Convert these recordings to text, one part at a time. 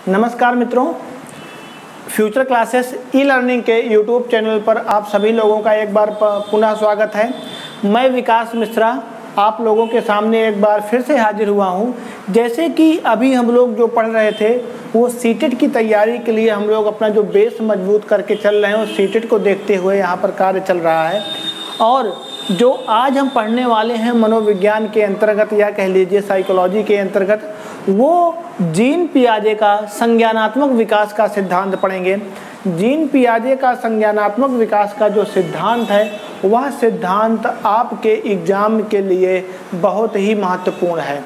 नमस्कार मित्रों, future classes e learning के यूट्यूब चैनल पर आप सभी लोगों का एक बार पुनः स्वागत है। मैं विकास मिश्रा आप लोगों के सामने एक बार फिर से हाजिर हुआ हूं। जैसे कि अभी हम लोग जो पढ़ रहे थे वो सीटेट की तैयारी के लिए हम लोग अपना जो बेस मजबूत करके चल रहे हैं, उस सीटेट को देखते हुए यहाँ पर कार्य चल रहा है। और जो आज हम पढ़ने वाले हैं मनोविज्ञान के अंतर्गत या कह लीजिए साइकोलॉजी के अंतर्गत, वो जीन पियाजे का संज्ञानात्मक विकास का सिद्धांत पढ़ेंगे। जीन पियाजे का संज्ञानात्मक विकास का जो सिद्धांत है वह सिद्धांत आपके एग्जाम के लिए बहुत ही महत्वपूर्ण है।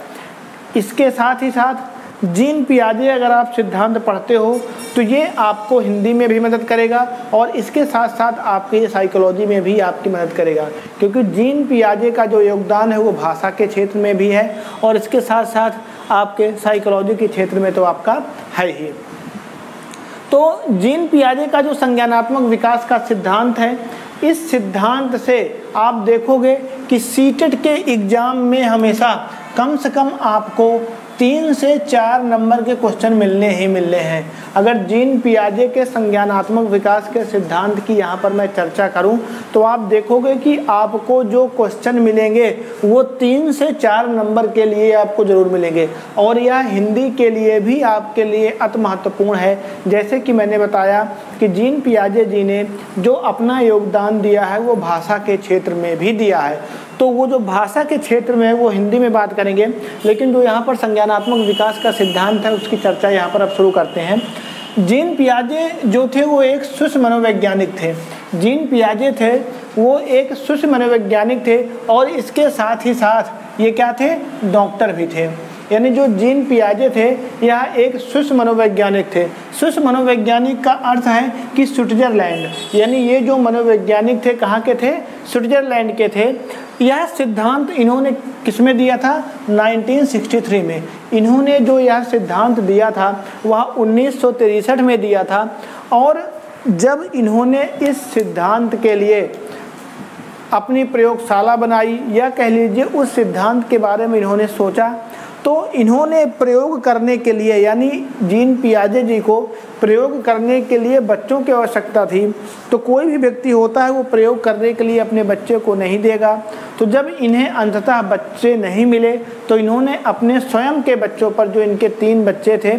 इसके साथ ही साथ जीन पियाजे अगर आप सिद्धांत पढ़ते हो तो ये आपको हिंदी में भी मदद करेगा और इसके साथ साथ आपके साइकोलॉजी में भी आपकी मदद करेगा, क्योंकि जीन पियाजे का जो योगदान है वो भाषा के क्षेत्र में भी है और इसके साथ साथ आपके साइकोलॉजी के क्षेत्र में तो आपका है ही। तो जीन पियाजे का जो संज्ञानात्मक विकास का सिद्धांत है, इस सिद्धांत से आप देखोगे कि सीटेट के एग्जाम में हमेशा कम से कम आपको 3 से 4 नंबर के क्वेश्चन मिलने ही मिलने हैं। अगर जीन पियाजे के संज्ञानात्मक विकास के सिद्धांत की यहाँ पर मैं चर्चा करूँ तो आप देखोगे कि आपको जो क्वेश्चन मिलेंगे वो 3 से 4 नंबर के लिए आपको ज़रूर मिलेंगे और यह हिंदी के लिए भी आपके लिए अति महत्वपूर्ण है। जैसे कि मैंने बताया कि जीन पियाजे जी ने जो अपना योगदान दिया है वो भाषा के क्षेत्र में भी दिया है। तो वो जो भाषा के क्षेत्र में है वो हिंदी में बात करेंगे, लेकिन जो यहाँ पर संज्ञानात्मक विकास का सिद्धांत है उसकी चर्चा यहाँ पर अब शुरू करते हैं। जीन पियाजे जो थे वो एक स्विस मनोवैज्ञानिक थे। जीन पियाजे थे वो एक स्विस मनोवैज्ञानिक थे और इसके साथ ही साथ ये क्या थे, डॉक्टर भी थे। यानी जो जीन पियाजे थे यह एक स्विस मनोवैज्ञानिक थे। स्विस मनोवैज्ञानिक का अर्थ है कि स्विट्जरलैंड, यानी ये जो मनोवैज्ञानिक थे कहाँ के थे, स्विट्जरलैंड के थे। यह सिद्धांत इन्होंने किसमें दिया था, 1963 में। इन्होंने जो यह सिद्धांत दिया था वह 1963 में दिया था और जब इन्होंने इस सिद्धांत के लिए अपनी प्रयोगशाला बनाई या कह लीजिए उस सिद्धांत के बारे में इन्होंने सोचा, तो इन्होंने प्रयोग करने के लिए, यानी जीन पियाजे जी को प्रयोग करने के लिए बच्चों की आवश्यकता थी। तो कोई भी व्यक्ति होता है वो प्रयोग करने के लिए अपने बच्चे को नहीं देगा। तो जब इन्हें अंततः बच्चे नहीं मिले तो इन्होंने अपने स्वयं के बच्चों पर, जो इनके 3 बच्चे थे,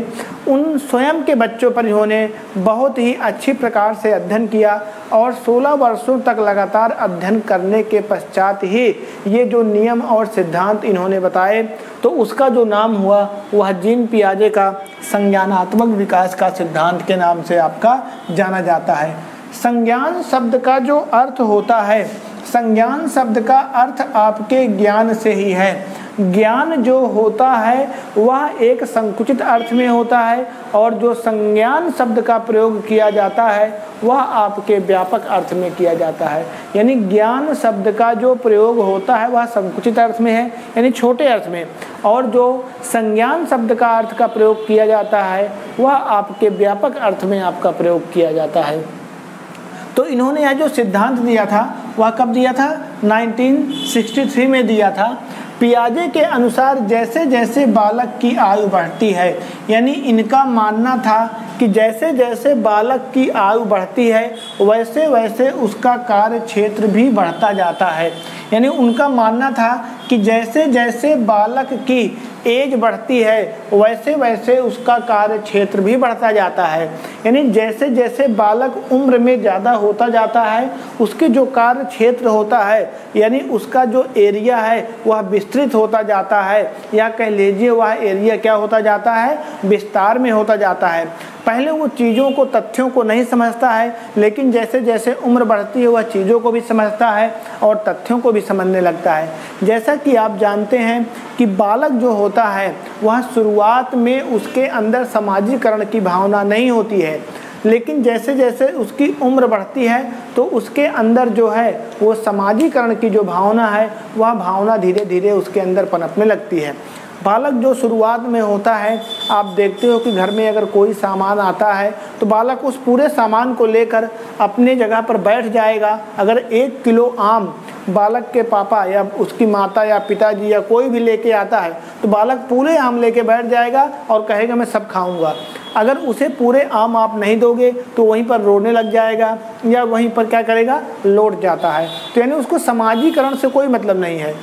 उन स्वयं के बच्चों पर इन्होंने बहुत ही अच्छी प्रकार से अध्ययन किया और 16 वर्षों तक लगातार अध्ययन करने के पश्चात ही ये जो नियम और सिद्धांत इन्होंने बताए तो उसका जो नाम हुआ वह जीन पियाजे का संज्ञानात्मक विकास का सिद्धांत के नाम से आपका जाना जाता है। संज्ञान शब्द का जो अर्थ होता है, संज्ञान शब्द का अर्थ आपके ज्ञान से ही है। ज्ञान जो होता है वह एक संकुचित अर्थ में होता है और जो संज्ञान शब्द का प्रयोग किया जाता है वह आपके व्यापक अर्थ में किया जाता है। यानी ज्ञान शब्द का जो प्रयोग होता है वह संकुचित अर्थ में है, यानी छोटे अर्थ में, और जो संज्ञान शब्द का अर्थ का प्रयोग किया जाता है वह आपके व्यापक अर्थ में आपका प्रयोग किया जाता है। तो इन्होंने यह जो सिद्धांत दिया था वह कब दिया था, 1963 में दिया था। पियाजे के अनुसार जैसे जैसे बालक की आयु बढ़ती है, यानी इनका मानना था कि जैसे जैसे बालक की आयु बढ़ती है वैसे वैसे उसका कार्य क्षेत्र भी बढ़ता जाता है। यानी उनका मानना था कि जैसे जैसे बालक की एज बढ़ती है वैसे वैसे उसका कार्य क्षेत्र भी बढ़ता जाता है। यानी जैसे जैसे बालक उम्र में ज़्यादा होता जाता है उसके जो कार्य क्षेत्र होता है, यानी उसका जो एरिया है वह विस्तृत होता जाता है, या कह लीजिए वह एरिया क्या होता जाता है, विस्तार में होता जाता है। पहले वो चीज़ों को, तथ्यों को नहीं समझता है, लेकिन जैसे जैसे उम्र बढ़ती है वह चीज़ों को भी समझता है और तथ्यों को भी समझने लगता है। जैसा कि आप जानते हैं कि बालक जो होता है वह शुरुआत में उसके अंदर समाजीकरण की भावना नहीं होती है, लेकिन जैसे जैसे उसकी उम्र बढ़ती है तो उसके अंदर जो है वो समाजीकरण की जो भावना है वह भावना धीरे धीरे उसके अंदर पनपने लगती है। बालक जो शुरुआत में होता है, आप देखते हो कि घर में अगर कोई सामान आता है तो बालक उस पूरे सामान को लेकर अपने जगह पर बैठ जाएगा। अगर 1 किलो आम बालक के पापा या उसकी माता या पिताजी या कोई भी लेके आता है तो बालक पूरे आम लेके बैठ जाएगा और कहेगा मैं सब खाऊंगा। अगर उसे पूरे आम आप नहीं दोगे तो वहीं पर रोने लग जाएगा या वहीं पर क्या करेगा, लौट जाता है। तो यानी उसको सामाजिकरण से कोई मतलब नहीं है,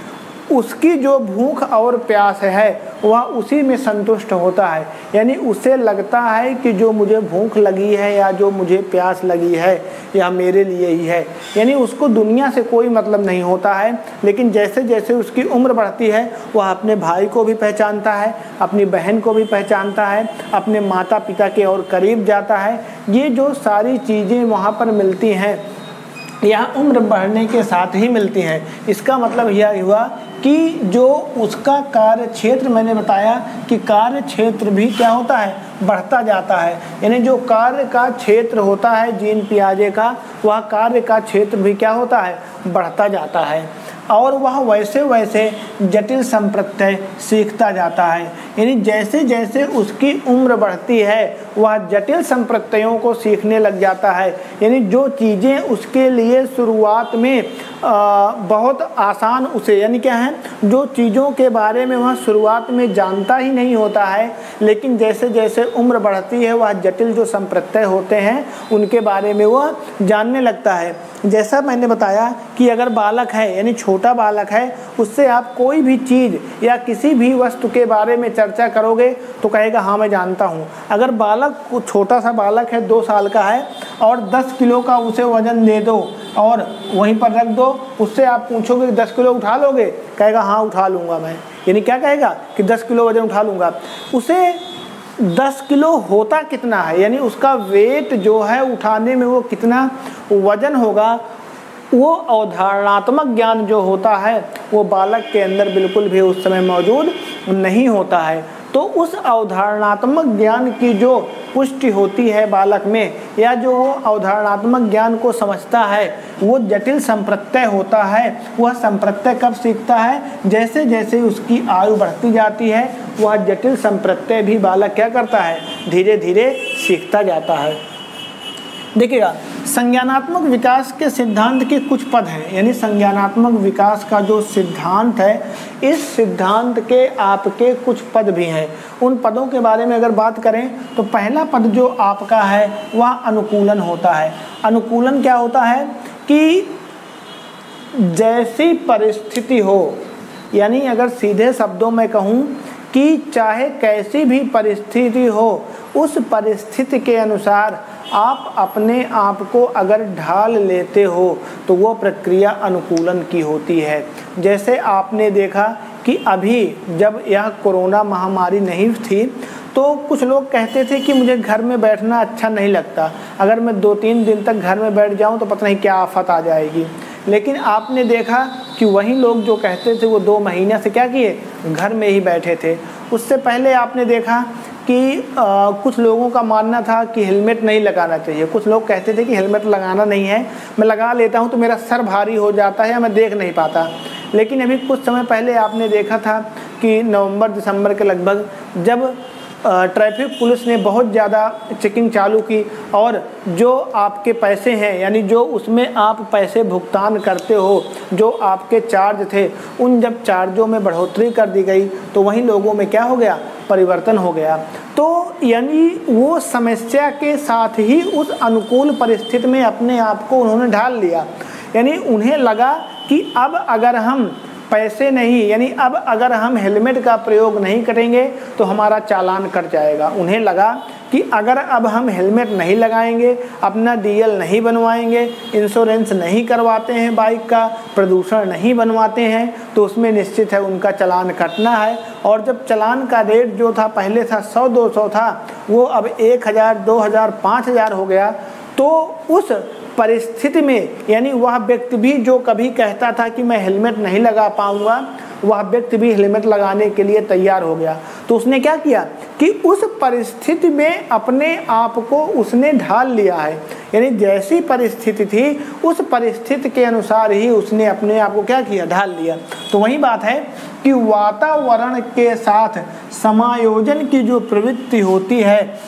उसकी जो भूख और प्यास है वह उसी में संतुष्ट होता है। यानी उसे लगता है कि जो मुझे भूख लगी है या जो मुझे प्यास लगी है यह मेरे लिए ही है। यानी उसको दुनिया से कोई मतलब नहीं होता है। लेकिन जैसे जैसे उसकी उम्र बढ़ती है वह अपने भाई को भी पहचानता है, अपनी बहन को भी पहचानता है, अपने माता पिता के और करीब जाता है। ये जो सारी चीज़ें वहाँ पर मिलती हैं यह उम्र बढ़ने के साथ ही मिलती हैं। इसका मतलब यह हुआ कि जो उसका कार्य क्षेत्र, मैंने बताया कि कार्य क्षेत्र भी क्या होता है, बढ़ता जाता है। यानी जो कार्य का क्षेत्र होता है जीन पियाजे का, वह कार्य का क्षेत्र भी क्या होता है, बढ़ता जाता है और वह वैसे वैसे जटिल संप्रत्यय सीखता जाता है। यानी जैसे जैसे उसकी उम्र बढ़ती है वह जटिल संप्रत्ययों को सीखने लग जाता है। यानी जो चीज़ें उसके लिए शुरुआत में बहुत आसान उसे, यानी क्या है, जो चीज़ों के बारे में वह शुरुआत में जानता ही नहीं होता है, लेकिन जैसे जैसे उम्र बढ़ती है वह जटिल जो संप्रत्यय होते हैं उनके बारे में वह जानने लगता है। जैसा मैंने बताया कि अगर बालक है यानी छोटा बालक है, उससे आप कोई भी चीज़ या किसी भी वस्तु के बारे में चर्चा करोगे तो कहेगा हाँ मैं जानता हूँ। अगर बालक, छोटा सा बालक है 2 साल का है और 10 किलो का उसे वजन दे दो और वहीं पर रख दो, उससे आप पूछोगे कि 10 किलो उठा लोगे, कहेगा हाँ उठा लूँगा मैं। यानी क्या कहेगा कि 10 किलो वजन उठा लूँगा। उसे 10 किलो होता कितना है, यानी उसका वेट जो है उठाने में वो कितना वजन होगा, वो अवधारणात्मक ज्ञान जो होता है वो बालक के अंदर बिल्कुल भी उस समय मौजूद नहीं होता है। तो उस अवधारणात्मक ज्ञान की जो पुष्टि होती है बालक में, या जो वो अवधारणात्मक ज्ञान को समझता है, वो जटिल संप्रत्यय होता है। वह संप्रत्यय कब सीखता है, जैसे जैसे उसकी आयु बढ़ती जाती है वह जटिल संप्रत्यय भी बालक क्या करता है, धीरे धीरे सीखता जाता है। देखिएगा, संज्ञानात्मक विकास के सिद्धांत के कुछ पद हैं। यानी संज्ञानात्मक विकास का जो सिद्धांत है, इस सिद्धांत के आपके कुछ पद भी हैं। उन पदों के बारे में अगर बात करें तो पहला पद जो आपका है वह अनुकूलन होता है। अनुकूलन क्या होता है कि जैसी परिस्थिति हो, यानी अगर सीधे शब्दों में कहूँ कि चाहे कैसी भी परिस्थिति हो, उस परिस्थिति के अनुसार आप अपने आप को अगर ढाल लेते हो तो वो प्रक्रिया अनुकूलन की होती है। जैसे आपने देखा कि अभी जब यह कोरोना महामारी नहीं थी तो कुछ लोग कहते थे कि मुझे घर में बैठना अच्छा नहीं लगता, अगर मैं 2-3 दिन तक घर में बैठ जाऊं तो पता नहीं क्या आफत आ जाएगी। लेकिन आपने देखा कि वही लोग जो कहते थे वो 2 महीने से क्या किए, घर में ही बैठे थे। उससे पहले आपने देखा कि कुछ लोगों का मानना था कि हेलमेट नहीं लगाना चाहिए। कुछ लोग कहते थे कि हेलमेट लगाना नहीं है, मैं लगा लेता हूं तो मेरा सर भारी हो जाता है या मैं देख नहीं पाता। लेकिन अभी कुछ समय पहले आपने देखा था कि नवंबर-दिसंबर के लगभग जब ट्रैफिक पुलिस ने बहुत ज़्यादा चेकिंग चालू की और जो आपके पैसे हैं, यानी जो उसमें आप पैसे भुगतान करते हो, जो आपके चार्ज थे, उन जब चार्जों में बढ़ोतरी कर दी गई तो वहीं लोगों में क्या हो गया, परिवर्तन हो गया। तो यानी वो समस्या के साथ ही उस अनुकूल परिस्थिति में अपने आप को उन्होंने ढाल लिया। यानी उन्हें लगा कि अब अगर हम पैसे नहीं, यानी अब अगर हम हेलमेट का प्रयोग नहीं करेंगे तो हमारा चालान कट जाएगा। उन्हें लगा कि अगर अब हम हेलमेट नहीं लगाएंगे, अपना डीएल नहीं बनवाएंगे, इंश्योरेंस नहीं करवाते हैं बाइक का, प्रदूषण नहीं बनवाते हैं, तो उसमें निश्चित है उनका चालान कटना है। और जब चालान का रेट जो था पहले था 100-200 था, वो अब 1000, 2000, 5000 हो गया। तो उस परिस्थिति में यानी वह व्यक्ति भी जो कभी कहता था कि मैं हेलमेट नहीं लगा पाऊंगा, वह व्यक्ति भी हेलमेट लगाने के लिए तैयार हो गया। तो उसने क्या किया कि उस परिस्थिति में अपने आप को उसने ढाल लिया है। यानी जैसी परिस्थिति थी उस परिस्थिति के अनुसार ही उसने अपने आप को क्या किया, ढाल लिया। तो वही बात है कि वातावरण के साथ समायोजन की जो प्रवृत्ति होती है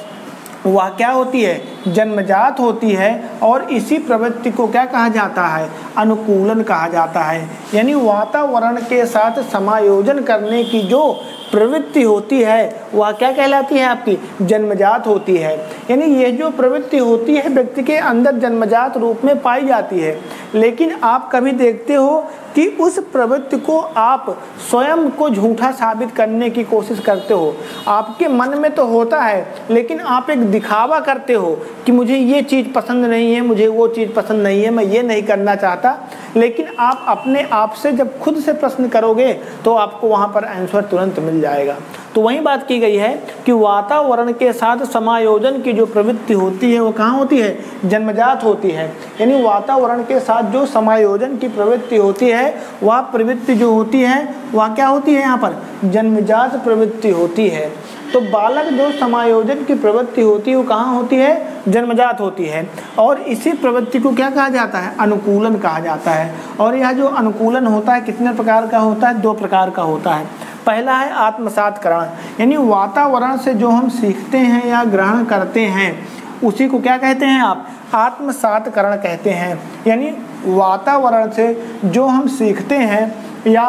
वह क्या होती है, जन्मजात होती है। और इसी प्रवृत्ति को क्या कहा जाता है, अनुकूलन कहा जाता है। यानी वातावरण के साथ समायोजन करने की जो प्रवृत्ति होती है वह क्या कहलाती है, आपकी जन्मजात होती है। यानी ये जो प्रवृत्ति होती है व्यक्ति के अंदर जन्मजात रूप में पाई जाती है, लेकिन आप कभी देखते हो कि उस प्रवृत्ति को आप स्वयं को झूठा साबित करने की कोशिश करते हो। आपके मन में तो होता है, लेकिन आप एक दिखावा करते हो कि मुझे ये चीज़ पसंद नहीं है, मुझे वो चीज़ पसंद नहीं है, मैं ये नहीं करना चाहता। लेकिन आप अपने आप से जब खुद से प्रश्न करोगे तो आपको वहाँ पर आंसर तुरंत मिल जाएगा। तो वही बात की गई है कि वातावरण के साथ समायोजन की जो प्रवृत्ति होती है वो कहाँ होती है, जन्मजात होती है। यानी वातावरण के साथ जो समायोजन की प्रवृत्ति होती है वह प्रवृत्ति जो होती है वह क्या होती है, यहाँ पर जन्मजात प्रवृत्ति होती है। तो बालक जो समायोजन की प्रवृत्ति होती है वो कहाँ होती है, जन्मजात होती है। और इसी प्रवृत्ति को क्या कहा जाता है, अनुकूलन कहा जाता है। और यह जो अनुकूलन होता है कितने प्रकार का होता है, 2 प्रकार का होता है। पहला है आत्मसातकरण, यानी वातावरण से जो हम सीखते हैं या ग्रहण करते हैं उसी को क्या कहते हैं आप, आत्मसातकरण कहते हैं। यानी वातावरण से जो हम सीखते हैं या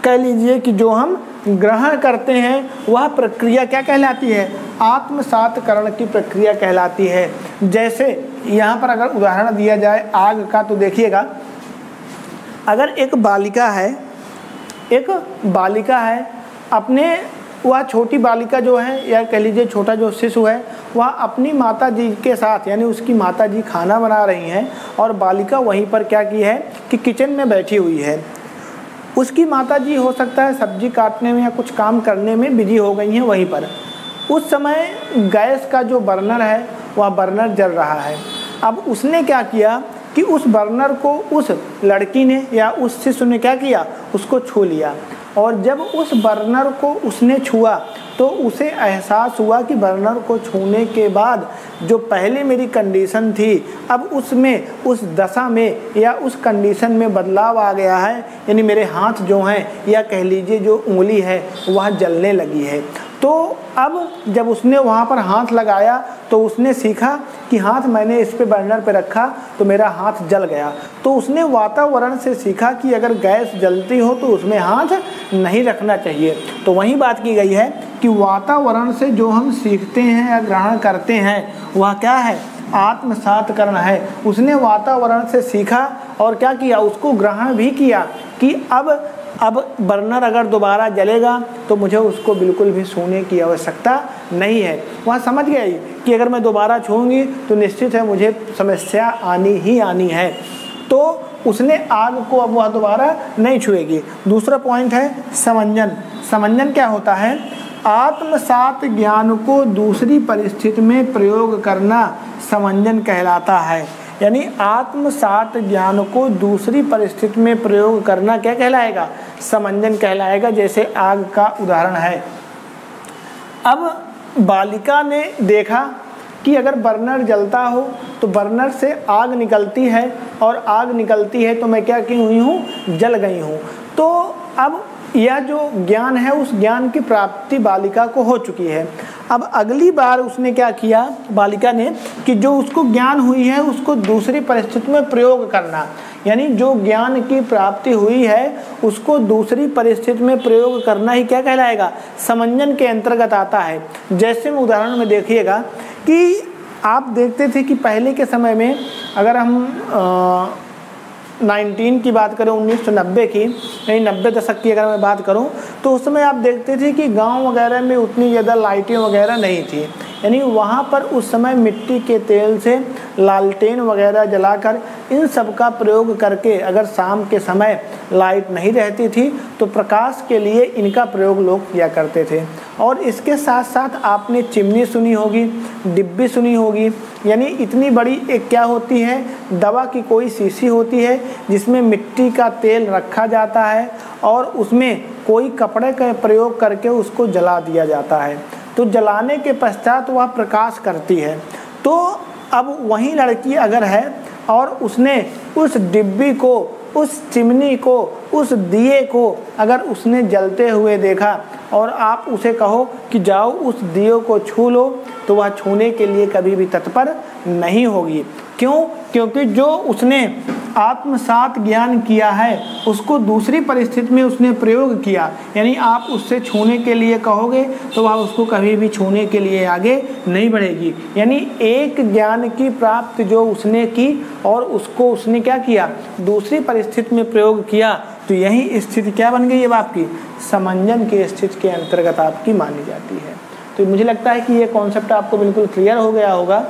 कह लीजिए कि जो हम ग्रहण करते हैं वह प्रक्रिया क्या कहलाती है, आत्मसातकरण की प्रक्रिया कहलाती है। जैसे यहाँ पर अगर उदाहरण दिया जाए आग का, तो देखिएगा अगर एक बालिका है अपने, वह छोटी बालिका जो है या कह लीजिए छोटा जो शिशु है वह अपनी माता जी के साथ, यानी उसकी माता जी खाना बना रही हैं और बालिका वहीं पर क्या की है कि किचन में बैठी हुई है। उसकी माता जी हो सकता है सब्जी काटने में या कुछ काम करने में बिजी हो गई हैं वहीं पर। उस समय गैस का जो बर्नर है वह बर्नर जल रहा है। अब उसने क्या किया कि उस बर्नर को उस लड़की ने या उस शिशु ने क्या किया, उसको छू लिया। और जब उस बर्नर को उसने छुआ तो उसे एहसास हुआ कि बर्नर को छूने के बाद जो पहले मेरी कंडीशन थी अब उसमें, उस दशा में या उस कंडीशन में बदलाव आ गया है। यानी मेरे हाथ जो हैं या कह लीजिए जो उंगली है वह जलने लगी है। तो अब जब उसने वहाँ पर हाथ लगाया तो उसने सीखा कि हाथ मैंने इस पे बर्नर पे रखा तो मेरा हाथ जल गया। तो उसने वातावरण से सीखा कि अगर गैस जलती हो तो उसमें हाथ नहीं रखना चाहिए। तो वही बात की गई है कि वातावरण से जो हम सीखते हैं या ग्रहण करते हैं वह क्या है, आत्मसातकरण है। उसने वातावरण से सीखा और क्या किया, उसको ग्रहण भी किया कि अब बर्नर अगर दोबारा जलेगा तो मुझे उसको बिल्कुल भी छूने की आवश्यकता नहीं है। वह समझ गई कि अगर मैं दोबारा छूऊंगी तो निश्चित है मुझे समस्या आनी ही आनी है। तो उसने आग को अब वह दोबारा नहीं छुएगी। दूसरा पॉइंट है समंजन। समंजन क्या होता है, आत्मसात ज्ञान को दूसरी परिस्थिति में प्रयोग करना समंजन कहलाता है। यानी आत्मसात ज्ञान को दूसरी परिस्थिति में प्रयोग करना क्या कहलाएगा, समंजन कहलाएगा। जैसे आग का उदाहरण है। अब बालिका ने देखा कि अगर बर्नर जलता हो तो बर्नर से आग निकलती है और आग निकलती है तो मैं क्या की हुई हूँ, जल गई हूँ। तो अब यह जो ज्ञान है उस ज्ञान की प्राप्ति बालिका को हो चुकी है। अब अगली बार उसने क्या किया बालिका ने कि जो उसको ज्ञान हुई है उसको दूसरी परिस्थिति में प्रयोग करना। यानी जो ज्ञान की प्राप्ति हुई है उसको दूसरी परिस्थिति में प्रयोग करना ही क्या कहलाएगा, समंजन के अंतर्गत आता है। जैसे में उदाहरण में देखिएगा कि आप देखते थे कि पहले के समय में अगर हम 19 की बात करें, 1990 की नहीं 90 दशक की अगर मैं बात करूं तो उस समय आप देखते थे कि गांव वगैरह में उतनी ज़्यादा लाइटें वगैरह नहीं थी। यानी वहाँ पर उस समय मिट्टी के तेल से लालटेन वगैरह जलाकर इन सब का प्रयोग करके अगर शाम के समय लाइट नहीं रहती थी तो प्रकाश के लिए इनका प्रयोग लोग किया करते थे। और इसके साथ साथ आपने चिमनी सुनी होगी, डिब्बी सुनी होगी। यानी इतनी बड़ी एक क्या होती है, दवा की कोई शीशी होती है जिसमें मिट्टी का तेल रखा जाता है और उसमें कोई कपड़े का प्रयोग करके उसको जला दिया जाता है। तो जलाने के पश्चात वह प्रकाश करती है। तो अब वही लड़की अगर है और उसने उस डिब्बी को उस चिमनी को, उस दिए को अगर उसने जलते हुए देखा और आप उसे कहो कि जाओ उस दिए को छू लो, तो वह छूने के लिए कभी भी तत्पर नहीं होगी। क्यों? क्योंकि जो उसने आत्मसात ज्ञान किया है उसको दूसरी परिस्थिति में उसने प्रयोग किया, यानी आप उससे छूने के लिए कहोगे तो वह उसको कभी भी छूने के लिए आगे नहीं बढ़ेगी। यानी एक ज्ञान की प्राप्ति जो उसने की और उसको उसने क्या किया, दूसरी परिस्थिति में प्रयोग किया, तो यही स्थिति क्या बन गई अब आपकी, समंजन की स्थिति के अंतर्गत आपकी मानी जाती है। तो मुझे लगता है कि ये कॉन्सेप्ट आपको बिल्कुल क्लियर हो गया होगा,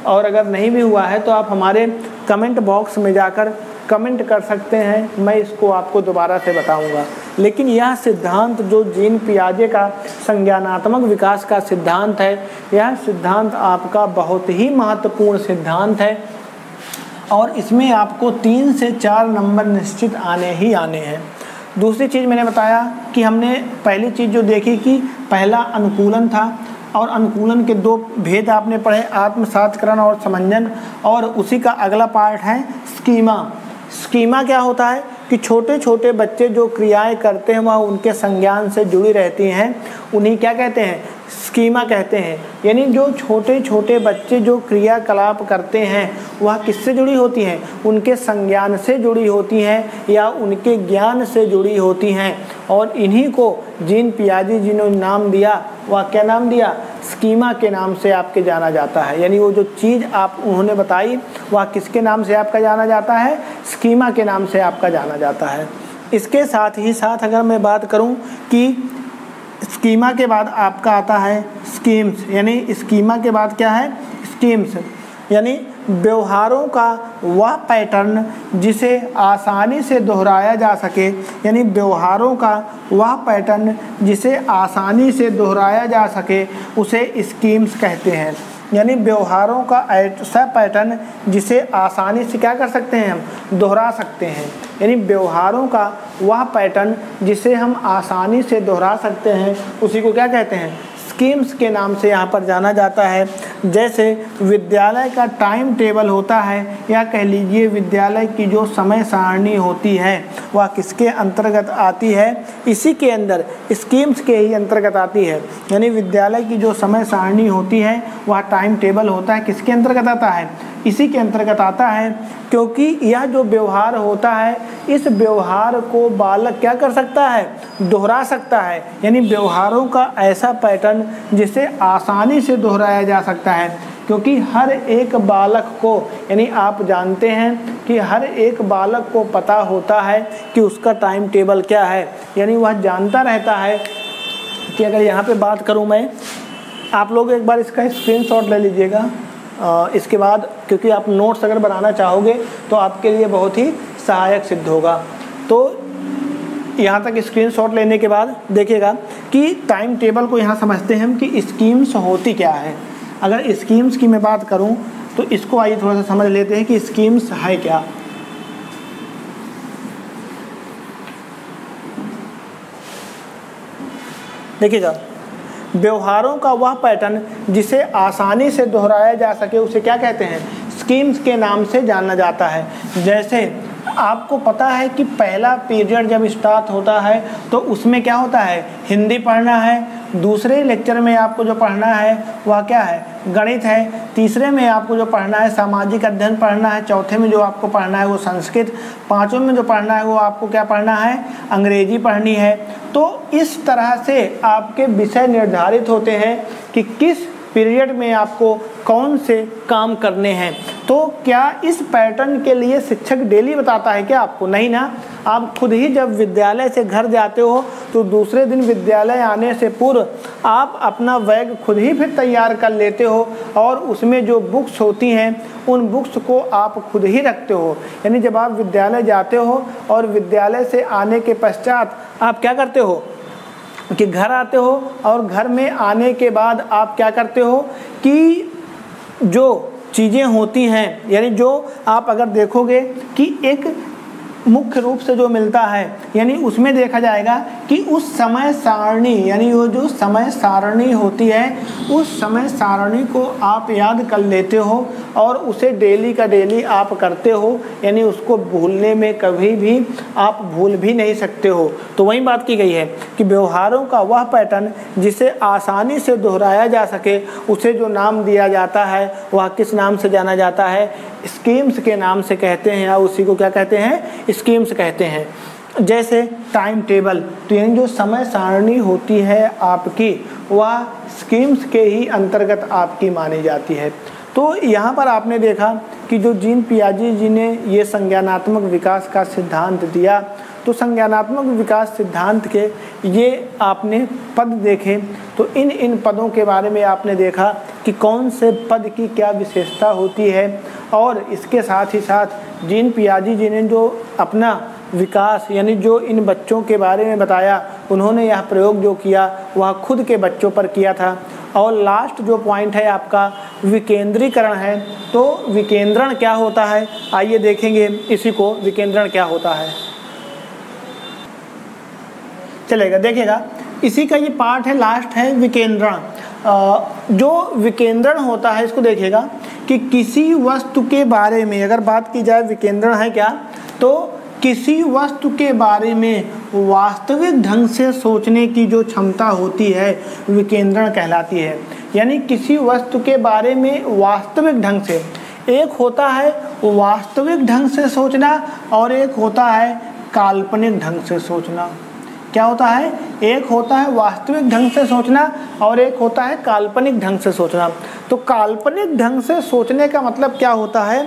और अगर नहीं भी हुआ है तो आप हमारे कमेंट बॉक्स में जाकर कमेंट कर सकते हैं, मैं इसको आपको दोबारा से बताऊंगा। लेकिन यह सिद्धांत जो जीन पियाजे का संज्ञानात्मक विकास का सिद्धांत है, यह सिद्धांत आपका बहुत ही महत्वपूर्ण सिद्धांत है और इसमें आपको 3 से 4 नंबर निश्चित आने ही आने हैं। दूसरी चीज़ मैंने बताया कि हमने पहली चीज़ जो देखी कि पहला अनुकूलन था, और अनुकूलन के 2 भेद आपने पढ़े, आत्मसातकरण और समंजन, और उसी का अगला पार्ट है स्कीमा। स्कीमा क्या होता है कि छोटे छोटे बच्चे जो क्रियाएं करते हैं वह उनके संज्ञान से जुड़ी रहती हैं, उन्हीं क्या कहते हैं, स्कीमा कहते हैं। यानी जो छोटे छोटे बच्चे जो क्रियाकलाप करते हैं वह किससे जुड़ी होती हैं, उनके संज्ञान से जुड़ी होती हैं या उनके ज्ञान से जुड़ी होती हैं, और इन्हीं को जीन पियाजे जिन्होंने नाम दिया, वह क्या नाम दिया, स्कीमा के नाम से आपके जाना जाता है। यानी वो जो चीज़ आप उन्होंने बताई वह किसके नाम से आपका जाना जाता है, स्कीमा के नाम से आपका जाना जाता है। इसके साथ ही साथ अगर मैं बात करूं कि स्कीमा के बाद आपका आता है स्कीम्स, यानी स्कीमा के बाद क्या है, स्कीम्स, यानी व्यवहारों का वह पैटर्न जिसे आसानी से दोहराया जा सके, यानी व्यवहारों का वह पैटर्न जिसे आसानी से दोहराया जा सके उसे स्कीम्स कहते हैं। यानी व्यवहारों का ऐसा पैटर्न जिसे आसानी से क्या कर सकते हैं, हम दोहरा सकते हैं। यानी व्यवहारों का वह पैटर्न जिसे हम आसानी से दोहरा सकते हैं उसी को क्या कहते हैं, स्कीम्स के नाम से यहाँ पर जाना जाता है। जैसे विद्यालय का टाइम टेबल होता है, या कह लीजिए विद्यालय की जो समय सारणी होती है वह किसके अंतर्गत आती है, इसी के अंदर स्कीम्स के ही अंतर्गत आती है। यानी विद्यालय की जो समय सारणी होती है वह टाइम टेबल होता है, किसके अंतर्गत आता है, इसी के अंतर्गत आता है। क्योंकि यह जो व्यवहार होता है इस व्यवहार को बालक क्या कर सकता है, दोहरा सकता है। यानी व्यवहारों का ऐसा पैटर्न जिसे आसानी से दोहराया जा सकता है, क्योंकि हर एक बालक को, यानी आप जानते हैं कि हर एक बालक को पता होता है कि उसका टाइम टेबल क्या है। यानी वह जानता रहता है कि अगर यहाँ पे बात करूँ मैं, आप लोग एक बार इसका स्क्रीनशॉट ले लीजिएगा। इसके बाद क्योंकि आप नोट्स अगर बनाना चाहोगे तो आपके लिए बहुत ही सहायक सिद्ध होगा। तो यहाँ तक स्क्रीनशॉट लेने के बाद देखिएगा कि टाइम टेबल को यहाँ समझते हैं हम कि स्कीम्स होती क्या है। अगर स्कीम्स की मैं बात करूँ तो इसको आइए थोड़ा सा समझ लेते हैं कि स्कीम्स है क्या। देखिएगा, व्यवहारों का वह पैटर्न जिसे आसानी से दोहराया जा सके उसे क्या कहते हैं, स्कीम्स के नाम से जाना जाता है। जैसे आपको पता है कि पहला पीरियड जब स्टार्ट होता है तो उसमें क्या होता है, हिंदी पढ़ना है। दूसरे लेक्चर में आपको जो पढ़ना है वह क्या है, गणित है। तीसरे में आपको जो पढ़ना है सामाजिक अध्ययन पढ़ना है। चौथे में जो आपको पढ़ना है वो संस्कृत। पाँचवें में जो पढ़ना है वो आपको क्या पढ़ना है, अंग्रेजी पढ़नी है। तो इस तरह से आपके विषय निर्धारित होते हैं कि किस पीरियड में आपको कौन से काम करने हैं। तो क्या इस पैटर्न के लिए शिक्षक डेली बताता है क्या आपको, नहीं ना। आप खुद ही जब विद्यालय से घर जाते हो तो दूसरे दिन विद्यालय आने से पूर्व आप अपना बैग खुद ही फिर तैयार कर लेते हो और उसमें जो बुक्स होती हैं उन बुक्स को आप खुद ही रखते हो। यानी जब आप विद्यालय जाते हो और विद्यालय से आने के पश्चात आप क्या करते हो कि घर आते हो, और घर में आने के बाद आप क्या करते हो कि जो चीज़ें होती हैं, यानी जो आप अगर देखोगे कि एक मुख्य रूप से जो मिलता है, यानी उसमें देखा जाएगा कि उस समय सारणी यानी वो जो समय सारणी होती है उस समय सारणी को आप याद कर लेते हो और उसे डेली का डेली आप करते हो, यानी उसको भूलने में कभी भी आप भूल भी नहीं सकते हो। तो वही बात की गई है कि व्यवहारों का वह पैटर्न जिसे आसानी से दोहराया जा सके उसे जो नाम दिया जाता है वह किस नाम से जाना जाता है? स्कीम्स के नाम से कहते हैं, या उसी को क्या कहते हैं? स्कीम्स कहते हैं। जैसे टाइम टेबल, तो यानी जो समय सारणी होती है आपकी वह स्कीम्स के ही अंतर्गत आपकी मानी जाती है। तो यहाँ पर आपने देखा कि जो जीन पियाजे जी ने ये संज्ञानात्मक विकास का सिद्धांत दिया, तो संज्ञानात्मक विकास सिद्धांत के ये आपने पद देखे, तो इन पदों के बारे में आपने देखा कि कौन से पद की क्या विशेषता होती है। और इसके साथ ही साथ जीन पियाजे जी ने जो अपना विकास यानी जो इन बच्चों के बारे में बताया, उन्होंने यह प्रयोग जो किया वह खुद के बच्चों पर किया था। और लास्ट जो पॉइंट है आपका विकेंद्रीकरण है। तो विकेंद्रण क्या होता है, आइए देखेंगे इसी को, विकेंद्रण क्या होता है। चलेगा, देखिएगा इसी का ये पार्ट है, लास्ट है विकेंद्रण। जो विकेंद्रण होता है इसको देखिएगा कि किसी वस्तु के बारे में अगर बात की जाए, विकेंद्रण है क्या, तो किसी वस्तु के बारे में वास्तविक ढंग से सोचने की जो क्षमता होती है विकेंद्रण कहलाती है। यानी किसी वस्तु के बारे में वास्तविक ढंग से, एक होता है वास्तविक ढंग से सोचना और एक होता है काल्पनिक ढंग से सोचना। क्या होता है? एक होता है वास्तविक ढंग से सोचना और एक होता है काल्पनिक ढंग से सोचना। तो काल्पनिक ढंग से सोचने का मतलब क्या होता है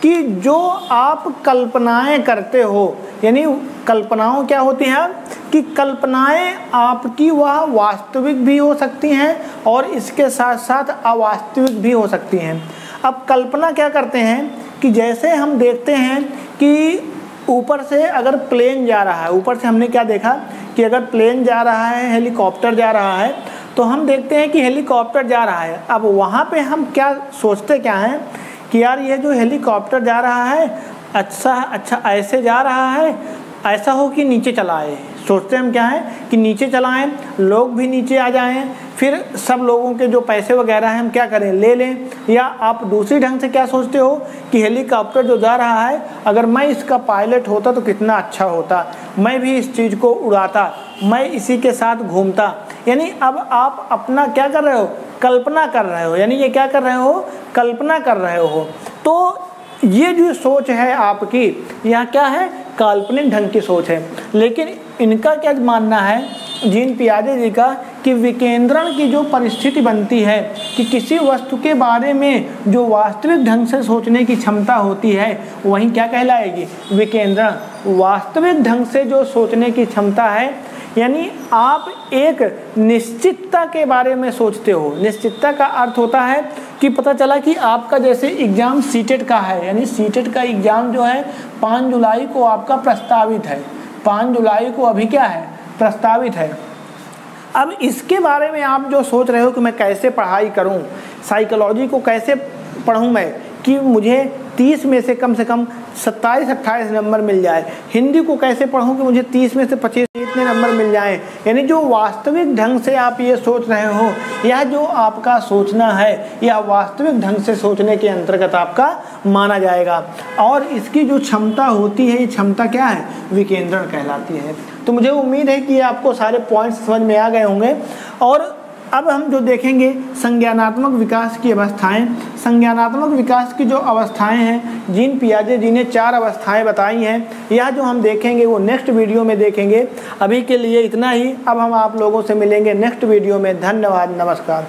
कि जो आप कल्पनाएं करते हो, यानी कल्पनाओं क्या होती हैं कि कल्पनाएं आपकी वह वास्तविक भी हो सकती हैं और इसके साथ साथ अवास्तविक भी हो सकती हैं। अब कल्पना क्या करते हैं कि जैसे हम देखते हैं कि ऊपर से अगर प्लेन जा रहा है, ऊपर से हमने क्या देखा कि अगर प्लेन जा रहा है, हेलीकॉप्टर जा रहा है, तो हम देखते हैं कि हेलीकॉप्टर जा रहा है। अब वहाँ पे हम क्या सोचते क्या हैं कि यार ये जो हेलीकॉप्टर जा रहा है अच्छा ऐसे जा रहा है, ऐसा हो कि नीचे चलाए। सोचते हम क्या है कि नीचे चलाएं, लोग भी नीचे आ जाएं, फिर सब लोगों के जो पैसे वगैरह हैं हम क्या करें, ले लें। या आप दूसरी ढंग से क्या सोचते हो कि हेलीकॉप्टर जो जा रहा है अगर मैं इसका पायलट होता तो कितना अच्छा होता, मैं भी इस चीज़ को उड़ाता, मैं इसी के साथ घूमता। यानी अब आप अपना क्या कर रहे हो, कल्पना कर रहे हो। यानी ये क्या कर रहे हो, कल्पना कर रहे हो। तो ये जो सोच है आपकी, यह क्या है, काल्पनिक ढंग की सोच है। लेकिन इनका क्या मानना है जीन पियाजे जी का कि विकेंद्रण की जो परिस्थिति बनती है कि किसी वस्तु के बारे में जो वास्तविक ढंग से सोचने की क्षमता होती है वही क्या कहलाएगी, विकेंद्रण। वास्तविक ढंग से जो सोचने की क्षमता है, यानी आप एक निश्चितता के बारे में सोचते हो। निश्चितता का अर्थ होता है कि पता चला कि आपका जैसे एग्ज़ाम सीटेट का है, यानी सीटेट का एग्ज़ाम जो है 5 जुलाई को आपका प्रस्तावित है, 5 जुलाई को अभी क्या है, प्रस्तावित है। अब इसके बारे में आप जो सोच रहे हो कि मैं कैसे पढ़ाई करूं, साइकोलॉजी को कैसे पढ़ूं मैं कि मुझे 30 में से कम 27-28 नंबर मिल जाए, हिंदी को कैसे पढ़ूं कि मुझे 30 में से 25 इतने नंबर मिल जाएं। यानी जो वास्तविक ढंग से आप ये सोच रहे हो, यह जो आपका सोचना है यह वास्तविक ढंग से सोचने के अंतर्गत आपका माना जाएगा। और इसकी जो क्षमता होती है, ये क्षमता क्या है, विकेंद्रण कहलाती है। तो मुझे उम्मीद है कि आपको सारे पॉइंट्स समझ में आ गए होंगे। और अब हम जो देखेंगे संज्ञानात्मक विकास की अवस्थाएं। संज्ञानात्मक विकास की जो अवस्थाएं हैं, जीन पियाजे जी ने 4 अवस्थाएं बताई हैं। यह जो हम देखेंगे वो नेक्स्ट वीडियो में देखेंगे। अभी के लिए इतना ही। अब हम आप लोगों से मिलेंगे नेक्स्ट वीडियो में। धन्यवाद, नमस्कार।